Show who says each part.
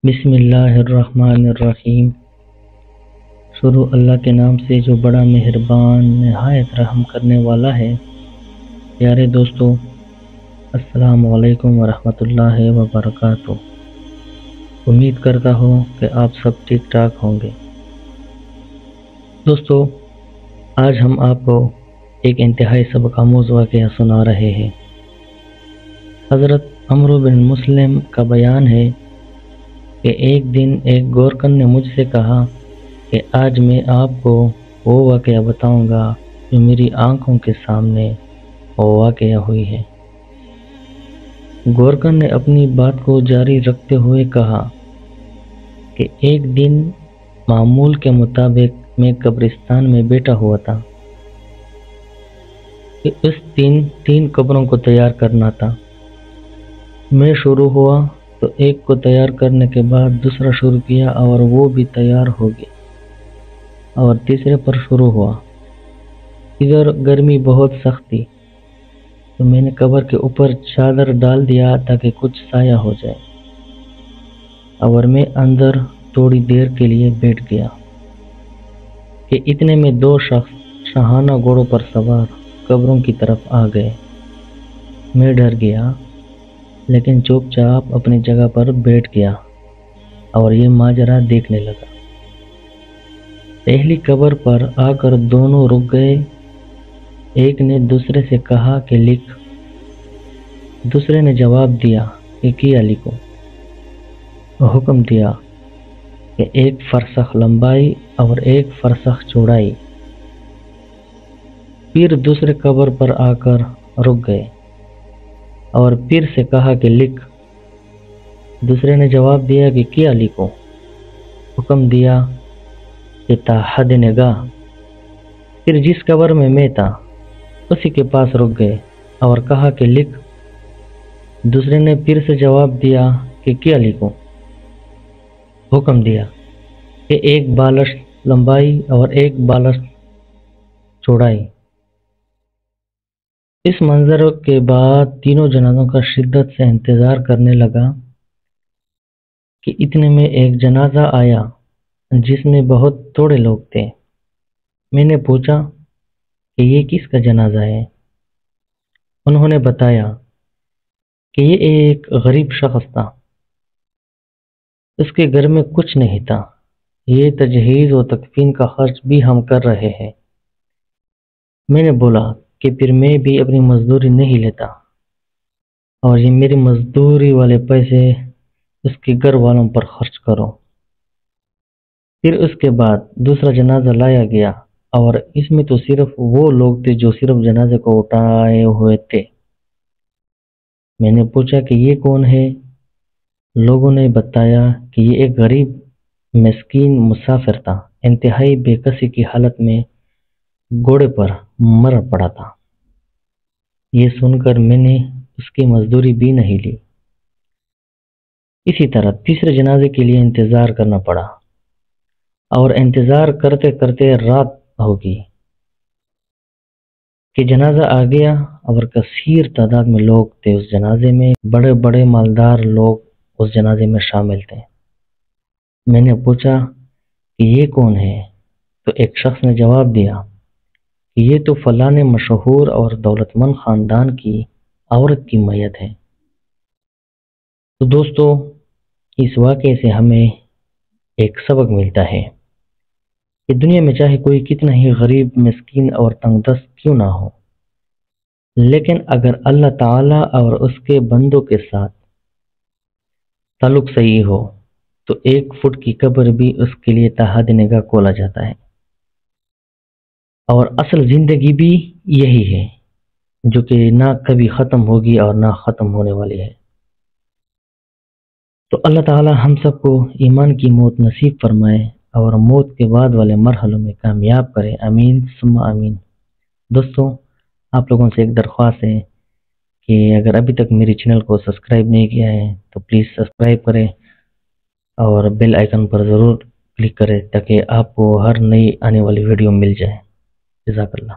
Speaker 1: بسم اللہ الرحمن الرحیم۔ شروع اللہ کے نام سے جو بڑا مہربان نہایت رحم کرنے والا ہے۔ پیارے دوستو، السلام علیکم ورحمۃ اللہ وبرکاتہ۔ امید کرتا ہوں کہ آپ سب ٹھیک ٹھاک ہوں گے۔ دوستو، آج ہم آپ کو ایک انتہائی سبق آموز واقعہ سنا رہے ہیں۔ حضرت عمرو بن مسلم کا بیان ہے کہ ایک دن ایک گورکن نے مجھ سے کہا کہ آج میں آپ کو وہ واقعہ بتاؤں گا جو میری آنکھوں کے سامنے وہ واقعہ ہوئی ہے۔ گورکن نے اپنی بات کو جاری رکھتے ہوئے کہا کہ ایک دن معمول کے مطابق میں قبرستان میں بیٹھا ہوا تھا کہ اس تین قبروں کو تیار کرنا تھا۔ میں شروع ہوا تو ایک کو تیار کرنے کے بعد دوسرا شروع کیا اور وہ بھی تیار ہو گیا اور تیسرے پر شروع ہوا۔ ادھر گرمی بہت سخت تھی تو میں نے قبر کے اوپر چادر ڈال دیا تاکہ کچھ سایہ ہو جائے، اور میں اندر تھوڑی دیر کے لیے بیٹھ گیا کہ اتنے میں دو شخص شاہانہ گھوڑوں پر سوار قبروں کی طرف آ گئے۔ میں ڈر گیا لیکن چوپ چاپ اپنی جگہ پر بیٹھ گیا اور یہ ماجرا دیکھنے لگا۔ پہلی قبر پر آ کر دونوں رک گئے۔ ایک نے دوسرے سے کہا کہ لکھ۔ دوسرے نے جواب دیا کہ کیا لکھو؟ حکم دیا کہ 1 فرسخ لمبائی اور 1 فرسخ چوڑائی۔ پھر دوسرے قبر پر آ کر رک گئے اور پھر سے کہا کہ لکھ۔ دوسرے نے جواب دیا کہ کیا لکھو؟ حکم دیا کہ تا حد نگاہ۔ پھر جس قبر میں تھا اسی کے پاس رک گئے اور کہا کہ لکھ۔ دوسرے نے پھر سے جواب دیا کہ کیا لکھو؟ حکم دیا کہ 1 بالش لمبائی اور 1 بالش چوڑائی۔ اس منظر کے بعد تینوں جنازوں کا شدت سے انتظار کرنے لگا کہ اتنے میں ایک جنازہ آیا جس میں بہت تھوڑے لوگ تھے۔ میں نے پوچھا کہ یہ کس کا جنازہ ہے؟ انہوں نے بتایا کہ یہ ایک غریب شخص تھا، اس کے گھر میں کچھ نہیں تھا، یہ تجہیز و تکفین کا خرچ بھی ہم کر رہے ہیں۔ میں نے بولا کہ پھر میں بھی اپنی مزدوری نہیں لیتا اور یہ میری مزدوری والے پیسے اس کے گھر والوں پر خرچ کرو۔ پھر اس کے بعد دوسرا جنازہ لایا گیا اور اس میں تو صرف وہ لوگ تھے جو صرف جنازے کو اٹھائے ہوئے تھے۔ میں نے پوچھا کہ یہ کون ہے؟ لوگوں نے بتایا کہ یہ ایک غریب مسکین مسافر تھا، انتہائی بے کسی کی حالت میں گھوڑے پر مر پڑا تھا۔ یہ سن کر میں نے اس کی مزدوری بھی نہیں لی۔ اسی طرح تیسرے جنازے کے لیے انتظار کرنا پڑا اور انتظار کرتے کرتے رات ہوگی کہ جنازہ آ گیا اور کثیر تعداد میں لوگ تھے اس جنازے میں، بڑے بڑے مالدار لوگ اس جنازے میں شامل تھے۔ میں نے پوچھا کہ یہ کون ہے؟ تو ایک شخص نے جواب دیا کہ یہ تو فلاں مشہور اور دولت مند خاندان کی عورت کی میت ہے۔ تو دوستو، اس واقعے سے ہمیں ایک سبق ملتا ہے کہ دنیا میں چاہے کوئی کتنا ہی غریب، مسکین اور تنگ دست کیوں نہ ہو، لیکن اگر اللہ تعالی اور اس کے بندوں کے ساتھ تعلق صحیح ہو تو 1 فٹ کی قبر بھی اس کے لیے تا حد نگاہ کھولا جاتا ہے۔ اور اصل زندگی بھی یہی ہے جو کہ نہ کبھی ختم ہوگی اور نہ ختم ہونے والی ہے۔ تو اللہ تعالی ہم سب کو ایمان کی موت نصیب فرمائے اور موت کے بعد والے مرحلوں میں کامیاب کرے، آمین ثم آمین۔ دوستو، آپ لوگوں سے ایک درخواست ہے کہ اگر ابھی تک میری چینل کو سبسکرائب نہیں کیا ہے تو پلیز سبسکرائب کریں اور بیل آئیکن پر ضرور کلک کریں تاکہ آپ کو ہر نئی آنے والی ویڈیو مل جائے۔ جزاک اللہ۔